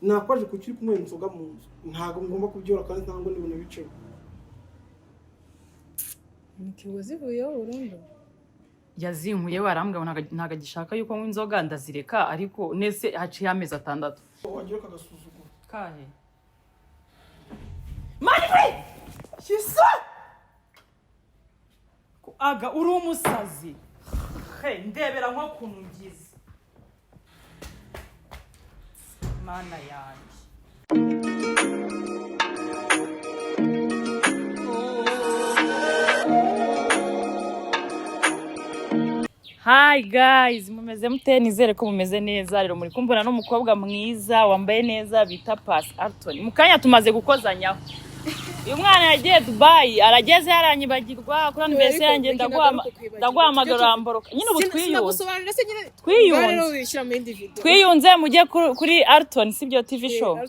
nakwaje kuki uri kumwe inzoga mu nzu ntago ngomba kubyora kandi ntango nibone biceho Nikibuzivuyeho burundu yazinkuye warambwa ntaga gishaka yuko nywa inzoga ndazireka ariko nese haciye amezi 6 wagiye kagasuzugura kahe mani we shisa aga uri umusazi he ndebera nko kunungiza mana yanjye Hi guys, mumeze mute nizere ko mumeze neza rero muri kumbona n'umukobwa mwiza wambaye neza bita Pass Arton. Mukanya tumaze gukozanyaho. Uyu mwana yagiye Dubai arageze yaranyibagirwa kuri anniversaire yanjye ndaguhamagara mboroka. Nyine ubu twiyunze mujye kuri Arton sibyo TV show.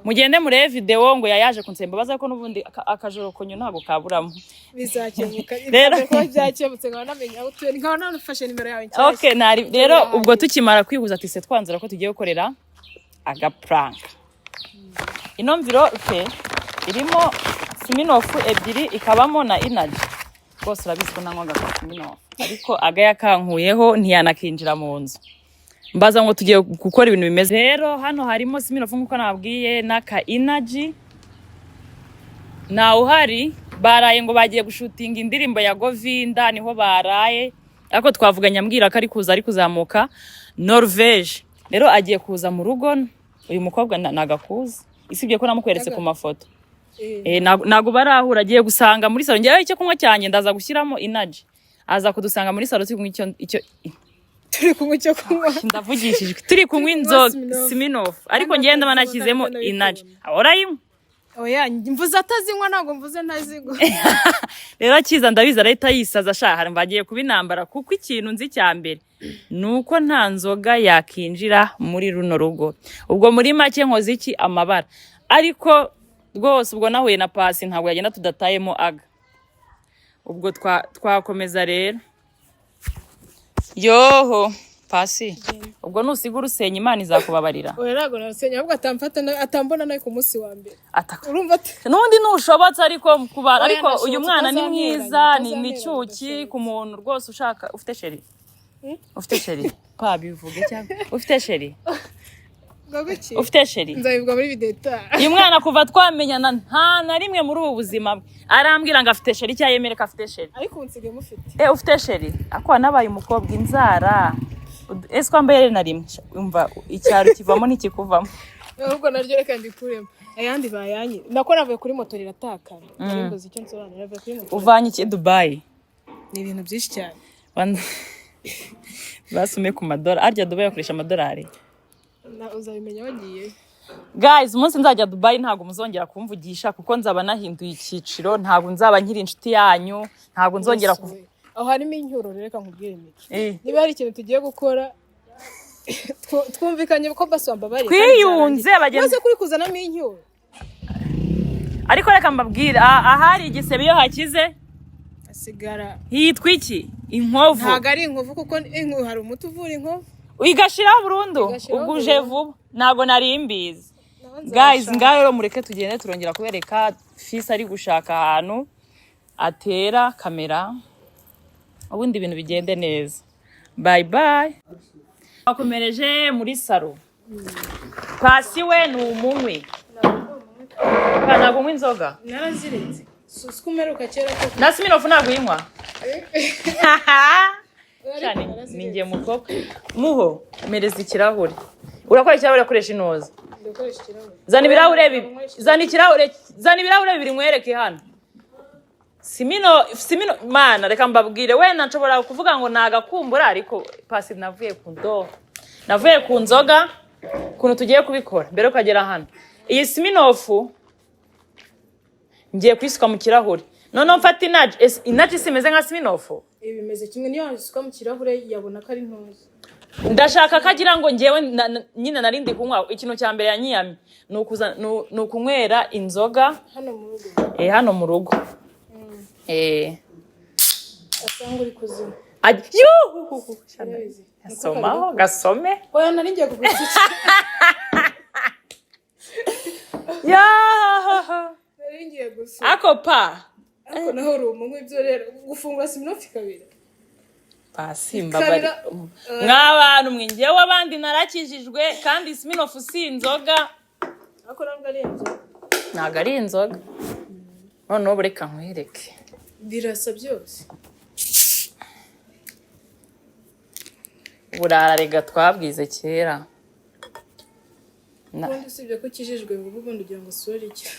Mugende murebe video ngo yaje kunsemba baza ko nubundi akajoro konyo ntago kaburamo. Bizakemuka rero ko byakemutse ngo namenye aho tuye nkaba nanufashe nimero yawe cyane. Okay nari rero ubwo tukimara kwihuza ati se twanzura ko tugiye gukorera aga prank. Ino mvirope irimo siminofu ebyiri ikabamo na energy. Bose urabizi ko nanywaga siminofu ariko aga yakankuyeho ntiyanakinjira mu nzu. Mbaza ngo tugiye gukora ibintu bimeze. Rero hano harimo siminofu nkuko nabwiye naka energy. Na uhari baraye ngo bagiye gushutinga indirimbo ya Govinda niho baraye ariko twavuganya mbwira ko ari kuza ari kuzamuka Norvege. Rero agiye kuza mu rugo uyu mukobwa nagakuza isibye ko namukweretse ku mafoto. Nago barahura agiye gusanga muri salon ngiye icyo kunywa cyanye ndaza gushyiramo energy aza kudusanga muri salon turi kunywa icyo kunywa ndavugishijwe turi kunywa inzoga siminofu ariko ngenda banashyizemo energy orayimwe oya mvuze atazinywa ntago mvuze ntazigwa rero kiza ndabiza leta yisaza shahara mbagiye kubinambara kuko ikintu nzi cyambere nuko nta nzoga yakinjira muri runo rugo ubwo muri make nkoze iki amabara ariko rwose ubwo nahuye na Pasi ntabwo yagenda tudatayemo aga ubwo twakomeza rero yoho Pasi ubwo nusiga urusenya Imana izakubabarira oya nago narusenya ahubwo atambona nayo ku munsi wa mbere urumva nundi nushobotse ariko kubara ariko uyu mwana ni mwiza ni cyuki ku muntu rwose ushaka ufite sheri ufite sheri pa bivuge cyangwa ufite sheri ufite sheri nzabibwa muri video uyu mwana kuva twamenyana nta na rimwe muri ubu buzima arambwira ngo afite sheri cyayemere ka afite sheri ariko unsige mufite ufite sheri akwa nabaye umukobwa inzara ese kwambaye na rimwe umva icyaro kivamo n'ikikuvamo ahubwo naryo reka ndikuremo ayandi bayanyi nako navuye kuri moto riratakana arimboze icyo nsobanura navuye kuri moto uvanye iki Dubai ni ibintu byinshi cyane basume ku madora arya Dubai yakoresha amadolari na uzabimenya wagiye guys umunsi nzajya Dubai ntago muzongera kumvugisha kuko nzaba nahinduye ikiciro ntago nzaba nkiri inshuti yanyu ntago nzongera aho harimo incyuro reka nkubwire Micky niba hari ikintu tugiye gukora twumvikanye ko basamba bari kwiyunze bagende maze kuri kuzanamo incyuro ariko reka mbabwira ahari igisebe iyo hakize asigara hitwa iki inkovu ntago ari inkovu kuko hari umuti uvura inkovu igashiraho burundu uguje vuba ntago narimbiza guys ngaho rero mureke tugende turongera kubereka fisi ari gushaka ahantu atera kamera ubundi ibintu bigende neza bye bye bakomereje muri salo Pasi we ni umunywe ntago unywa inzoga narazirenze sukumeruka kera ko na siminofu ntago uyinywa cyane ningiye mukobwa muho mereza ikirahure urakora ikirahure akoresha inoza zana ibirahure bibiri mwereke hano simino mana reka mbabwire wenda nshobora kuvuga ngo nagakumbura ariko Pasi navuye ku nzoga kuntu tugiye kubikora mbere ukagera hano iyi siminofu ngiye kwisuka mu kirahure none mfata inaji simeze nka siminofu ibimeze kimwe niyo yasuka mu kirahure yabona ko ari ntozi ndashaka kagira ngo ngewe nyine narindi kunywa ikintu cya mbere yanyiyami nukunywera inzoga hano mu rugo asanga uri kuzima gasomaho gasome oya nari ngiye kugushyira ya nari ngiye gusa ako pa ariko naho uri umunywi ibyo rero gufungura Smirnoff ikabira basimba bari mw'abantu mwe njyewe abandi narakijijwe kandi Smirnoff si inzoga ariko ntabwo ari inzoga ntabwo ari inzoga noneho bureka nkwereke birasa byose burararega twabwize kera ubundi usibye ko kijijwe vuba ubundi ugira ngo usore icyo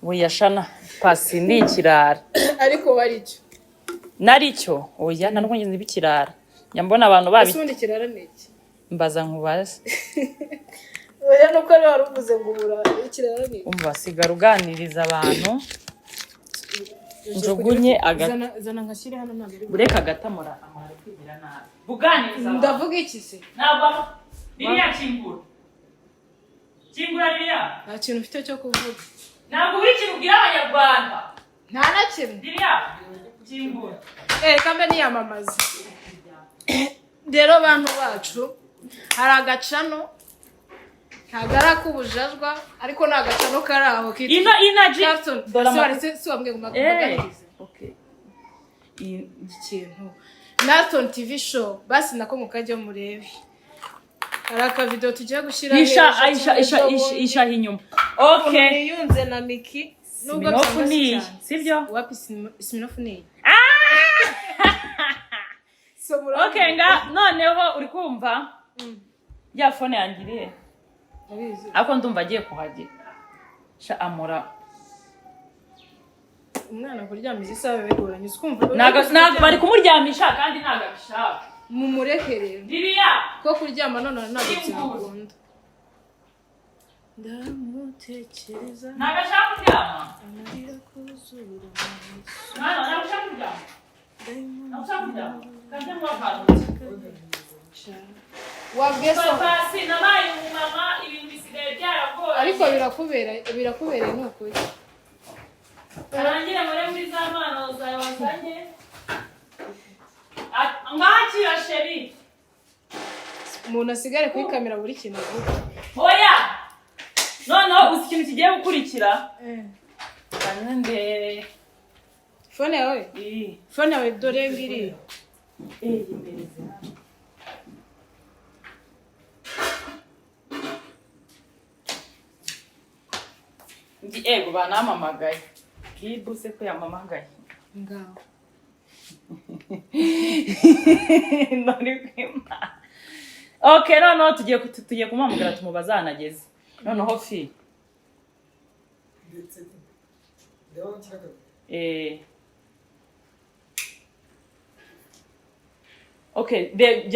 buyashana pasi ni ikirara ariko wari icyo naricyo oya ntabwo ngize ibikirara nyambona abantu babi ubundi kirara niki mbaza nkubaze oya nuko ari waruvuze ngo ubura ikirara niki umva sigara uganiriza abantu njugunye zana nkashyire hano ntabwo ari bureka gatamura amara kwigira nabi buganiriza ndavuga iki se ntabwo biriya kingura biriya nta kintu ufite cyo kuvuga ntabwo buri kintu ubwira abanyarwanda nta na kimwe biriya kingura kambe niyamamaza rero bantu bacu hari agacano ntabwo ari ak'ubujajwa ariko ni agacano kari aho ino inaji si wambwe ngo maganirize ikintu Nathan TV show basi nako mukajya murebe hari akavideo tugiye gushyira isha inyuma okay yunze na Micky nubwo byose sibyo wapi Smirnoff ni okay noneho uri kumva ya phone yangiriye ako ndumva agiye kuhagira sha amura umwana kuryamiza isaha bigoranye ukumva naga bari kumuryamisha kandi naga bishaka mumurekerere biriya ko kuryama none ntabwo cyakunda ndamutekereza naga shaka kuryama amarira kuzura mwana naga shaka kuryama naga shaka kuryama kandi mwakanutse wabweso basi nabaye umumama ibintu bisigaye byaragoye ariko birakubereye n'ukuri arangire muri za mpano zawe wazanye ngakira sheri umuntu asigare kuri kamera buri kintu avuga oya noneho uzi ikintu kigiye gukurikira ndere fone yawe dore ngiri ego banamamagaye bibuse ko yamamagaye ngaho nari kwima okay noneho tugiye kumamagara tumubaza anageze noneho fi okay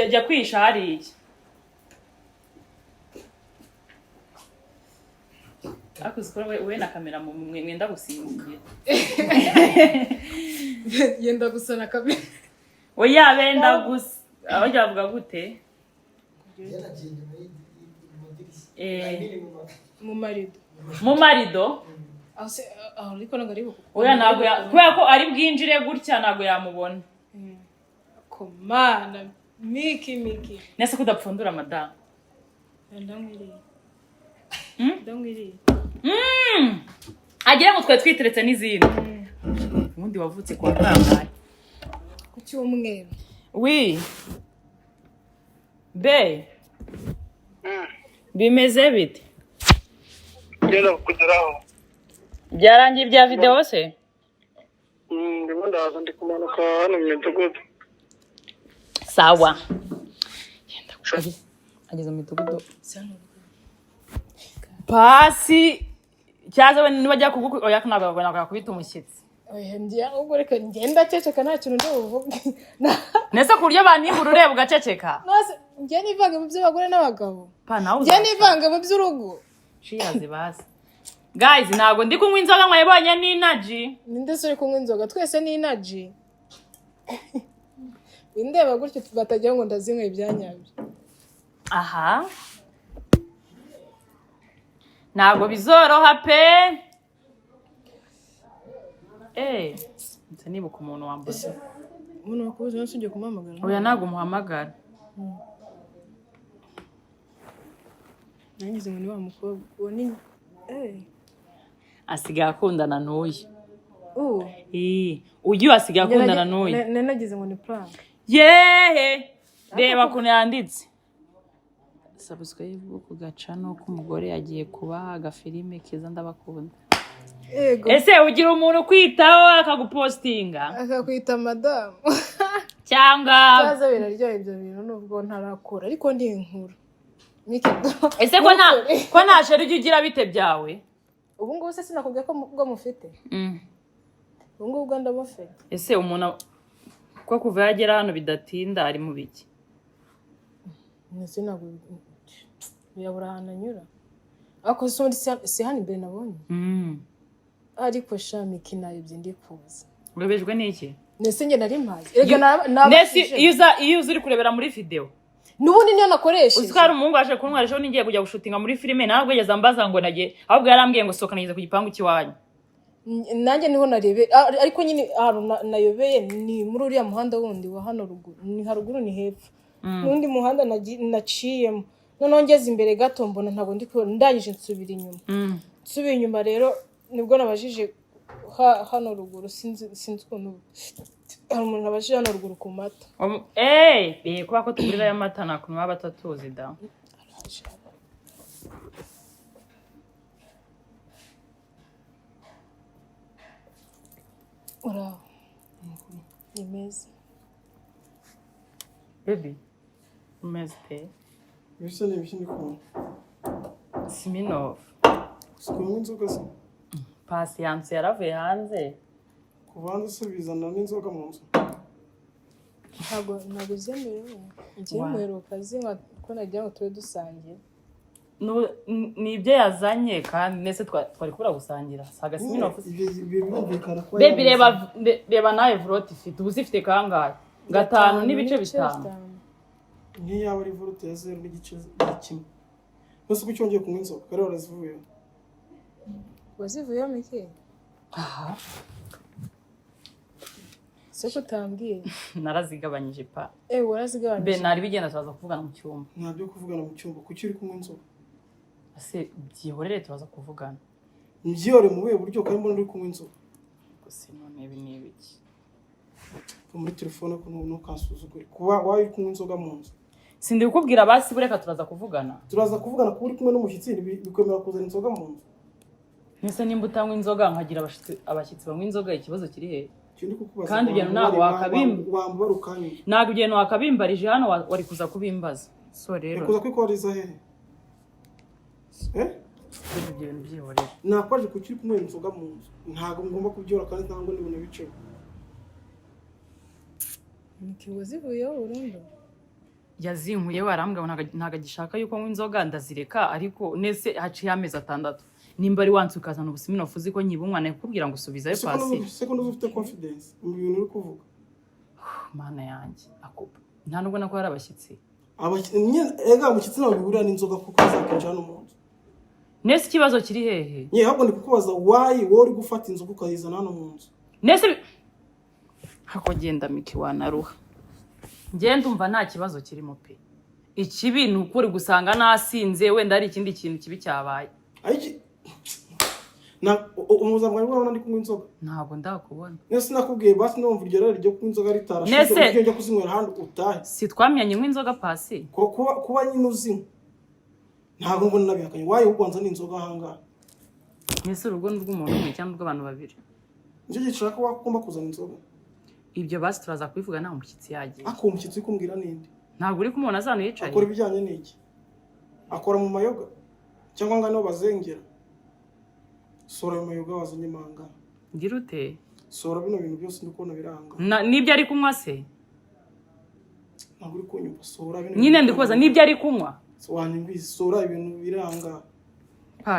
jya kwisha hariya ako zikora we na kamera mwenda gusinzira yenda gusa na kamera oya benda gusa abajya bavuga gute mu marido aho ariko ntabwo ari bukuko oya ntabwo kubera ko ari bwinjire gutya ntabwo yamubona komana Micky nese kudapfundura madamu ndamwiriye agira ngo twe twiteretse n'izindi ubundi wavutse kwa kangahe ku cyumweru wi be bimeze bite ngenda kugeraho byarangiye bya video se ndimo ndaza ndi kumanuka hano mu midugudu sawa ageze mu midugudu pasi cyaza we nibajya kuguku oya ntabwo kubita umushyitsi oya ndiye ahubwo reka ngenda ceceka nta kintu ndavuga nese ku buryo banimbura ureba ugaceceka nase njye nivanga mu by'abagore n'abagabo nawe njye nivanga mu by'urugo ciyazi basi guys ntabwo ndi kunywa inzoga mwayibonye n'inaji ninde se uri kunywa inzoga twese n'inaji indeba gutyo batagira ngo ndazinywa ibyanyabyo aha ntabwo bizoroha pe nse nibuka umuntu wambuze umuntu wakubuze nose ugiye kumuhamagara oya ntabwo umuhamagara nangize ngo ni wa mukobwa uwo ni asigaye akundana n'uyu uyu asigaye akundana n'uyu nagize ngo ni prank yehe reba ukuntu yanditse subscribe ku gacano k'umugore yagiye kubaha agafilime keza ndabakunda ese ugira umuntu kwitaho akagupostinga akakwita madamu cyangwa cyaza biraryoha ibyo bintu nubwo ntarakora ariko ndi inkuru ese ko nta sheri ugira bite byawe ubu ngubu se sinakubwiye ko bwo mufite ubu ngubu ndamufite ese umuntu ko kuva yagera hano bidatinda ari mu biki nese ntabwo biyabura ahantu anyura ariko si hano imbere nabonye ariko Micky nayobye ndi kuza urebejwe n'iki nese njye nari mpazi nese iyo uri kurebera muri video nubundi niyo nakoresheje uzikara umuhungu aje kuntwarishaho ningiye kujya gushutinga muri filime ntabwo yageze ambaza ngo nagiye ahubwo yarambwiye ngo soka nageze ku gipangu cy'iwanyu nanjye niho narebe ariko nyine ahantu nayobeye ni muri uriya muhanda wundi wa hano ruguru ni haruguru ni hepfo n'undi muhanda naciyemo noneho ngeze imbere gato mbona ntabwo ndi kubona ndangije nsubira inyuma rero nibwo nabajije hano ruguru sinzi ukuntu hari umuntu nabajije hano ruguru ku mata kuba ko tugurira aya mata nta kuntu baba batatuzi da uraho ni meza baby umeze te bisa n'ibishindi kumwe Siminoff sikunywa inzoga se Patience yaravuye hanze kuvanze se bizana n'inzoga mu nzu ntabwo zemerewe ngiye muheruka zinka ko nagira ngo tube dusangiye ni ibyo yazanye kandi nese twari kubura gusangira saga Siminoff baby reba nawe vrot ifite ubuzifite kangahe 5 n'ibice 5 nk'iyaba ari vrot ya 0 n'igice kimwe bose ko cyongeye kunywa inzoga kare warazivuye wazivuye Micky aha seko tambwiye narazigabanyije pa warazigabanyije be nari bigenda turaza kuvugana mu cyumba nta byo kuvugana mu cyumba kuki uri kunywa inzoga ase byihorere turaza kuvugana mbyihore mu buye buryo kandi mbona uri kunywa inzoga gusa none ibi ni ibiki muri telefone ko ntukasuzugure kuba wayi kunywa inzoga mu nzu sindi ukubwira basi bureka turaza kuvugana kuba uri kumwe n'umushyitsi bikwemera kuzana inzoga mu nzu nese nimba utanywa inzoga nkagira abashyitsi banywa inzoga ikibazo kiri he kandi ibintu ntabwo ntabwo ibintu wakabimbarije hano wari kuza kubimbaza so rero kuza kwikoriza he ibyo bintu byihorera nakwaje kuki uri kumwe inzoga mu nzu ntabwo ngomba kubyora kandi ntabwo nibona biceho Micky wazivuyeho burundu yazinkuye warambwa ntago agishaka yuko nywa inzoga ndazireka ariko nese haciye amezi 6 nimba ari wansi ukazana Siminoff uzi ko nyiba umwana yakubwira ngo usubizayo pasi sekondo ufite confidence mu bintu uri kuvuga mana yanjye akupa nta nubwo nako hari abashyitsi umushyitsi nawe bihurira n'inzoga kuko azakinjira no mu nzu nese ikibazo kiri hehe ahubwo ndi kukubaza why wowe uri gufata inzoga ukayizana hano mu nzu nese hako genda Micky wanaruha ngenda umva nta kibazo kirimo pe ikibi ni ukuri gusanga nasinze wenda ari ikindi kintu kibi cyabaye umuzamwari wawe ndi kunywa inzoga ntabwo ndakubona nese nakubwiye basi numva iryo rari ryo kunywa inzoga ritarashize ujye kuzinywera handi utahe si twamyanye nywa inzoga pasi kuba nyine uzinywa ntabwo mbona nabihakanye waye ubanza n'inzoga ahangaha nese urugo rw'umuntu umwe cyangwa rw'abantu babiri nicyo gishaka ko wagomba kuzana inzoga ibyo basi turaza kubivuga nta umushyitsi yagiye umushyitsi uri kumbwira ninde ntabwo uri kumubona azana yicaye akora ibijyanye n'iki akora mu mayoga cyangwa ngo niho bazengera sora ayo mayoga wazanye manga ngira ute sora bino bintu byose ndi kubona biranga nibyo ari kunywa se ntabwo uri kunyumva sora bino nyine ndi kubaza nibyo ari kunywa wanyumvise sora ibintu biranga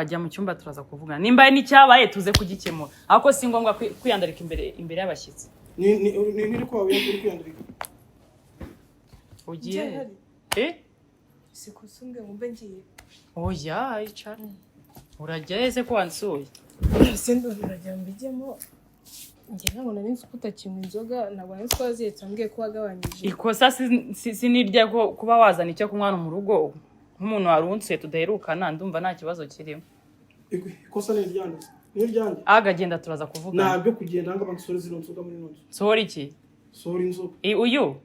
jya mu cyumba turaza kuvugana nimba ari n'icyabaye tuze kugikemura ariko si ngombwa kwiyandarika imbere y'abashyitsi ni ko wawe uri kwiyandarika ugiye sikusunge ngo mbe ngiye oya icara urajya heze ko wansuye sendo urajya mbijyemo ngira ngo nari nzi kutakinywa inzoga ntabwo nari twaziyetse ambwiye ko wagabanyije ikosa sinirya ko kuba wazana icyo kunywa mu rugo nk'umuntu warunsuye tudaherukana ndumva nta kibazo kirimo ikosa ni iryanditse Ni byanjye. Agagenda turaza kuvuga. Nabyo kugenda ngaba nsore zino nzoga muri nonzo. Sohora iki? Sohora inzoga. Uyu.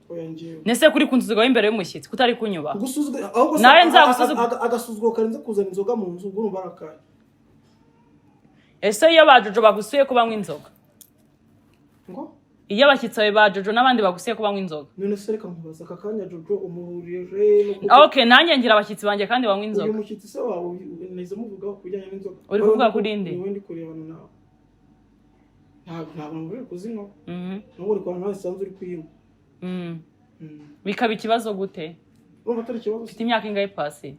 Oya ngiye. Nese kuri kunzuga imbere y'umushyitsi kutari kunyuba. Gusuzugura ahubwo nawe nzagusuzugura agasuzugura karenze kuzana inzoga mu nzu ubwo barakaye. Ese iyo bajojo bagusuye ko banywa inzoga? Ngo? Iyo abashyitsi bawe bajojo n'abandi bagusuye ko banywa inzoga? None se reka nkubaza akanya jojo umuhurije no. Okay, nanjye ngira abashyitsi banje kandi banywa inzoga. Uyu mushyitsi se wawe neza muvuga kujyanye n'inzoga. Uri kuvuga kuri inde? Niwe ndi kurebana nawe. Ntabwo muri kuzinywa. Nubwo uri kwa nawe sanzwe uri kuyinywa. Bikaba ikibazo gute? Urumva atari ikibazo. Ufite imyaka ingahe Pasi?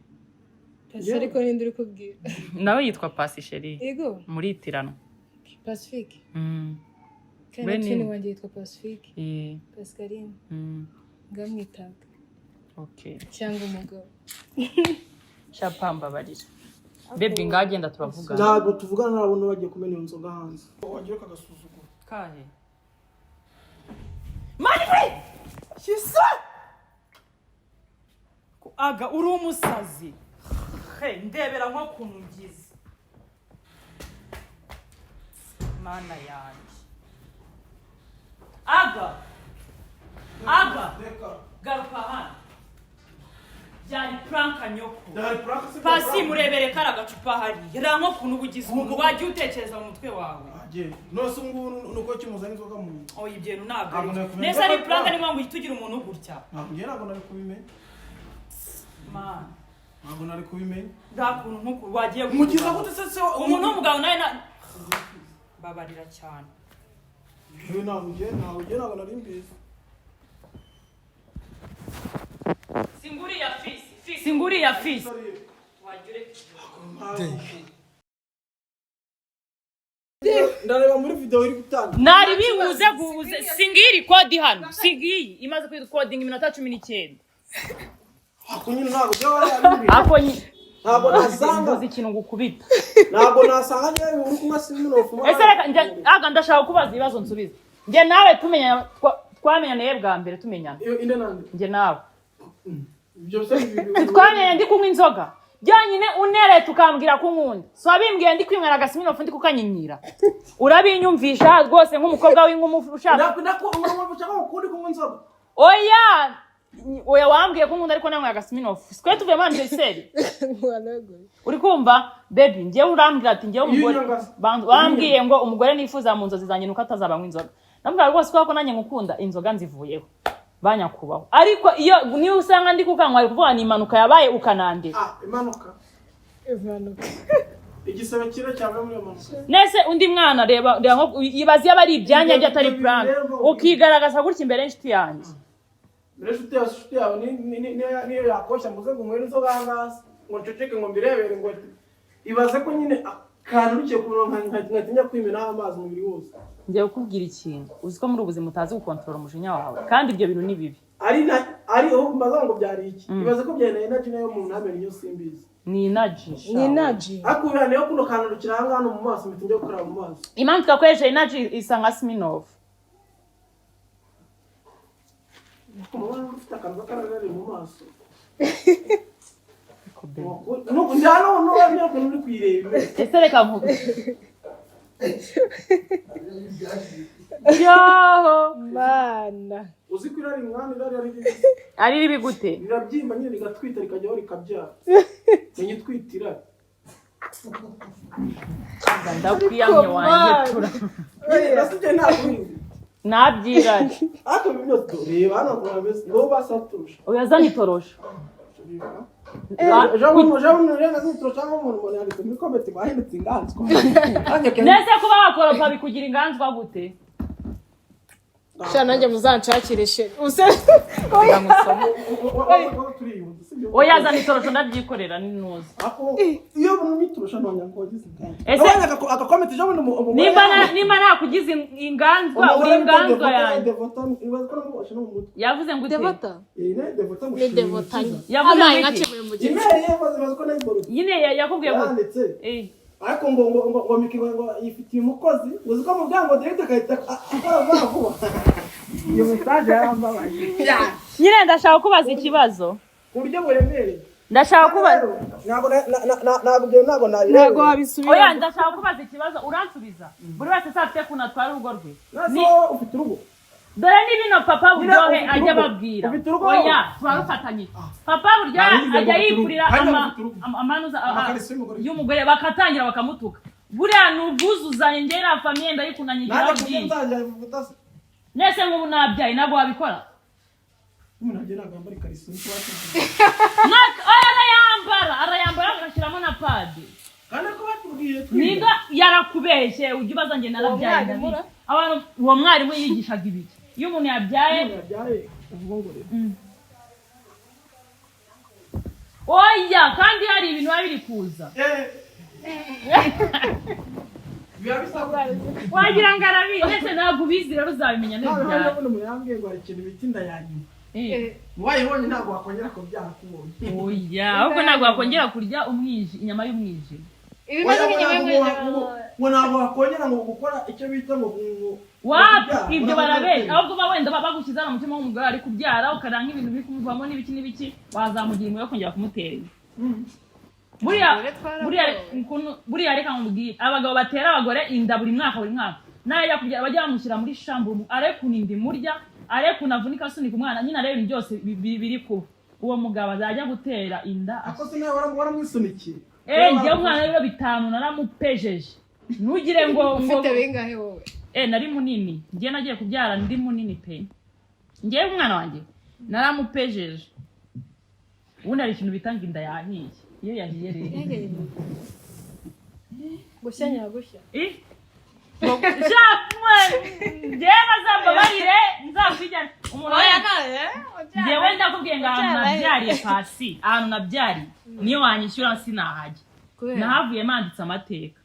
Pasi ariko ninde uri kubwira? Nawe yitwa Pasi Sheri. Yego. Muri itirano. Pacifique. Kandi wanjye yitwa Pacifique. Pascaline. Ngamwitaga. Okay. Cyangwa umugabo. Shapamba barira. Baby ngagenda turavuga. Ntabwo tuvugana n'abona bagiye kumena iyo nzoga hanze. Wagiye kagasuzugura. Kahe. Mani! Shisa! Aga uri umusazi. He, ndebera nko kunungiza. Mana yanjye. Aga. Garuka hano. Byari pranka nyoko. Pasi murebere kara gacupa hari. Ranko kuntu bugize umuntu wagiye utekereza mu mutwe wawe. Nose ngubu nuko kimuzana inzoga mu nzu. Oya ibyo ntabwo. Nese ari pranka nimwe ngo itugira umuntu gutya. Ntabwo nari kubimenya. Man. Ntabwo nari kubimenya. Ndakuntu nkuko wagiye mugiza gute se umuntu w'umugabo nawe babarira cyane. Ntabwo nari mbizi. Singuri ya fisi. Ndareba muri video iri gutanga. Nari bibuze gubuze singiri kodi hano. Singiyi imaze kwidcoding iminota 19. Akunyine ntabwo byaba Akonyi ntabwo nasanga ikintu gukubita. Ntabwo nasanga nyewe uri kumwa siminofu. Ese aga ndashaka kubaza ibibazo nsubiza. Nge nawe tumenya twamenyane bwa mbere tumenyana. Inde nande? Nge nawe. Ibyo se twamenyane ndi kunywa inzoga. Byanyine unere tukambwira ko nkunda. So abimbwiye ndi kwimwera gasiminofu ndi kukanyinyira. Urabinyumvisha rwose nk'umukobwa w'inkumu ushaka. Nako ushaka ukundi kunywa inzoga. Oya wambwiye ko nkunda ariko namwe agasiminofu. Sikwe tuve manje iseri. Uri kumva baby ngiye urambwira ati ngiye umugore bambwiye ngo umugore nifuza mu nzozi zanye nuko atazabanywa inzoga. Nambwira rwose ko nanjye ngukunda inzoga nzivuyeho. Banyakubaho. Ariko iyo niyo usanga ndi kukanywa ari kuvuga ni impanuka yabaye ukanandika. Impanuka. Igisebe kire cyangwa muri amanuka. Nese undi mwana reba ibazi yabari ibyanya byo atari plan. Ukigaragaza gutya imbere y'inshiti yanjye. Reshuti yawe niyo yakosha muze ngo mwere inzoga hangase ngo nceceke ngo mbirebere ngo ibaze ko nyine kandukiye kuronka nkatinya kwimena amazi mu biri wose. Ngiye kukubwira ikintu uziko muri ubuzima utazi gukontrola umujinya wawe kandi ibyo bintu ni bibi. Ari aho mbaza ngo byari iki ibaze ko byane energy nayo mu ntabere niyo simbizi. Ni energy. Ni energy. Akubira nayo kuno kandukira hangano mu maso mitinje gukora mu maso. Impamvu twakoresha energy isa nka Smirnoff. Kumubona ufite akantu karagari mu maso. Nuko njyana no wamye ko uri kwireba. Ese reka mvuga. Yo mana. Uzikwira ari mwami ari ribi gute? Birabyimba nyine rigatwita rikajyaho rikabyara. Menye twitira. Ndakwiyamye wanje tura. Nasije ntabwo. Nabyiranye. Ako bimwe reba hano kurabese ngo basaturusha. Uyazana itorosha. Jamu nurena zitorosha mu muntu yanditse muri comment bahindutse inganzwa. Nese kuba wakoropa bikugira inganzwa gute? Sha nanjye muzanshakire she. Use Oya zana itorosha ndabyikorera ni nuzi. Ako iyo mumiturusha none ngogize inganzwa. Ese agakomete jamu mu nimba nakugize inganzwa uri inganzwa yanjye. Yavuze ngo devota. Devota Ni devotanye. Yavuze ngakemuye mu gihe. Ko nayiboro. Yine yakubwiye ngo ariko ngo mikiwe ngo yifitiye umukozi uziko mu byango direct akahita akora vuba. Iyo message yarambabaje. Nyine ndashaka kubaza ikibazo. Kuryo buremereye. ndashaka kubaza ntabwo ntabwo wabisubira oya ndashaka kubaza ikibazo uransubiza buri wese afite kuntu atwara urugo rwe ni ufite urugo dore n'ibino papa buryohe ajya babwira oya turarufatanye papa buryohe ajya yipurira amanuza y'umugore bakatangira bakamutuka buriya ni ubwuzuzanye njye na famiye ndayikunanyigiraho byinshi nese nk'ubu nabyaye ntabwo wabikora arayambara agashyiramo na padi niga yarakubeshye ujya ubaza njye narabyaye abantu uwo mwarimu yigishaga ibiki iyo umuntu yabyaye oya kandi hari ibintu biba biri kuza wagira ngo arabizi ndetse ntabwo ubizi rero uzabimenya neza wayibonye ntabwo wakongera kubyara kubonye oya ahubwo ntabwo wakongera kurya inyama y'umwijima ntabwo wakongera ngo gukora icyo bita ngo wapi ibyo barabeshya ahubwo wenda bagushyize mu mutima w'umugore ari kubyara ukaranga ibintu biri kumuvamo n'ibiki wazamugira imwe yo kongera kumutera buriya reka nkubwire abagabo batera abagore inda buri mwaka nayo kubyara bajya bamushyira muri shamburu arekuna inda imurya arekuna avunika asunika umwana nyine areba ibintu byose biri kuba uwo mugabo azajya gutera inda akose nawe waramwisunikiye njyewe umwana rero 5 naramupejeje ntugire ngo ufite bingahe wowe nari munini njye nagiye kubyara ndi munini pe njyewe umwana wanjye naramupejeje ubundi ari ikintu bitanga inda yahiye iyo yahiye rero gushya nyagushya Shapwe njyewe azambabarire nzakwijyana umuntu njyewe ndakubwiye ngo ahantu nabyariye pasi ahantu nabyariye niyo wanyishyura sinahajya nahavuye manditse amateka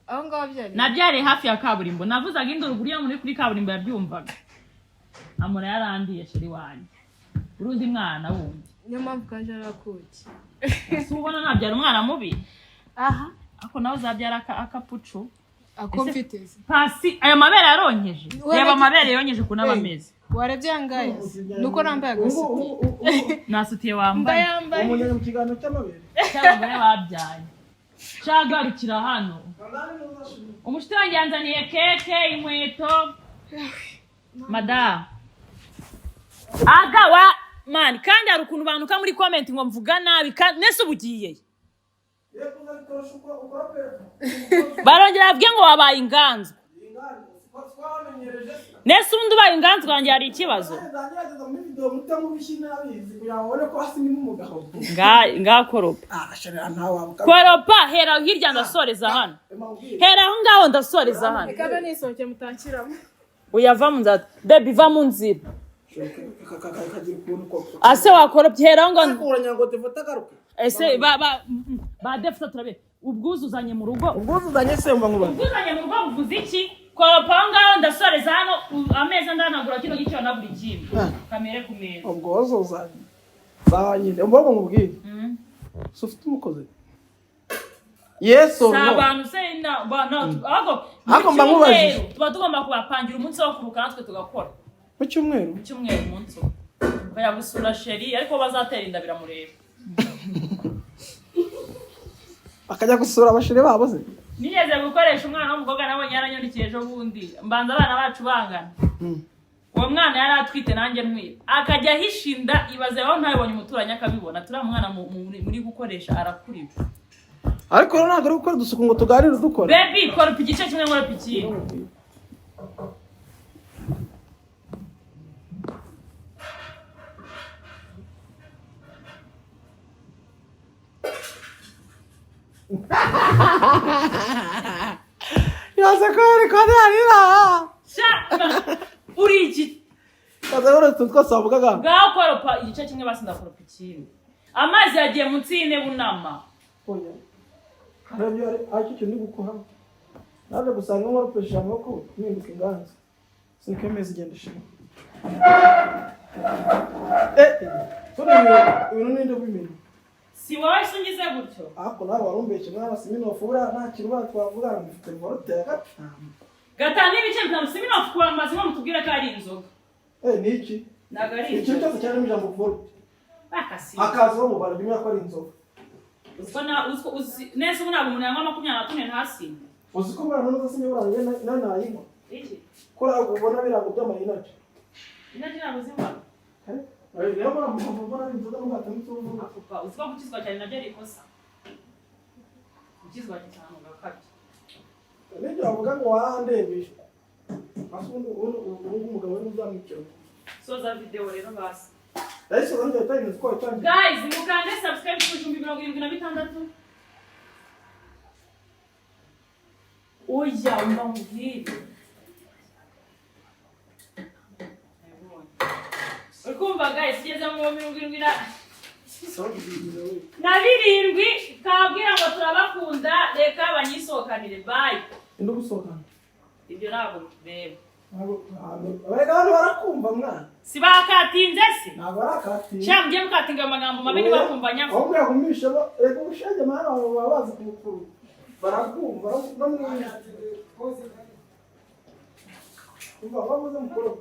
aho ngaho byari nabyariye hafi ya kaburimbo navuzaga induru buriya muri kuri kaburimbo yabyumvaga amura yarandiye sheri wanjye urundi mwana wundi niyo mpamvu kaje arakuki si ubona nabyara umwana mubi aha ako nawe uzabyara akapucu akomfiteze pasi aya mabere yaronkeje reba amabere yonyeje ku n'abameze warebye yangaye nuko nambaye agasutiye nasutiye wambaye umuntu mu kiganiro cy'amabere cy'abagore babyaye cyagarukira hano umushiti wanjye yanzaniye keke inkweto madamu agawa mani kandi hari ukuntu bantuka muri comment ngo mvuga nabi nese ubugiye barongera bavuge ngo wabaye inganzwa nese ubundi ubaye inganzwa wanjye hari ikibazo koropa hera hirya ndasoreza hano hera aho ngaho ndasoreza hano ikaba nisohoke mutankiramo uyava mu nzira baby va mu nzira ase wakoropye hera aho ngaho ese ba defuta turabe ubwuzuzanye mu rugo ubwuzuzanye se mba nkubona ubwuzuzanye mu rugo buvuze iki koropa aho ngaho ndasoreza hano ameza ndanagura kino gicyo na buri kimwe kamere ku meza ubwuzuzanye sawa nyine mbona nkubwire so ufite umukozi yeso no abantu se ahubwo mba nkubajije tuba tugomba kubapangira umunsi wo kuruka natwe tugakora mu cyumweru umunsi baya gusura sheri ariko bazatera inda biramureba akajya gusura abashire babo se nigeze gukoresha umwana w'umukobwa nabonye yaranyandikije ejo bundi mbanza abana bacu bangana uwo mwana yari atwite nanjye ntwite akajya ahishinda ibaze aho ntabonye umuturanyi akabibona turiya mwana muri gukoresha arakuriwe ariko rero ntabwo ari gukora dusuku ngo tuganire dukora baby kora igice kimwe nkora ikindi yose ko yari kadarira uri iki kazabura twose wavugaga ngaho koropa igice kimwe basi ndakoropa ikindi amazi yagiye munsi y'intebe unama oya arabyo ari cyo ndi gukora naje gusanga nkoropesha amako mpinduka inganzo sinkemeza igenda shima ibintu ninde bimenya si wowe sungize gutyo ako nawe warumbeshye mwana siminofura nta kintu batwavuga mfite voroteka gatanu n'ibice bitanu siminofura amazi nko mutubwire ko ari inzoga niki nagari icyo cyose cyane mu jambo vorote bakasi akazi wo mu Rwanda bimwe ko ari inzoga uziko neza umuntu umuntu yanywa 24 ntasinde uziko mwana noza sinye buranye nanayinywa iki kora ubona birago by'amayinaje inaje nabuzimba rero mbona inzoga n'ugatamutse akupa uziko gukizwa cyane nabyo ari ikosa gukizwa cyane ngakabye nibyo avuga ngo warandebesha asundi umugabo we uzamwikira soza video rero basi Ese uranje yatangiye ko yatangiye guys mukande subscribe ku 76 oya mbambwire ukumva guys igeze mu 70 na birindwi kabwira ngo turabakunda reka banyisokanire bye ndo gusokana ibyo ntabwo reba abagabo barakumva mwana sibakatinze se ntabwo arakati cyambye mukatinga amagambo mabi bakumva nyako aho yagumisha reka ushenge mwana babazi kumukuru barakumva no mu umva bavuze mukuru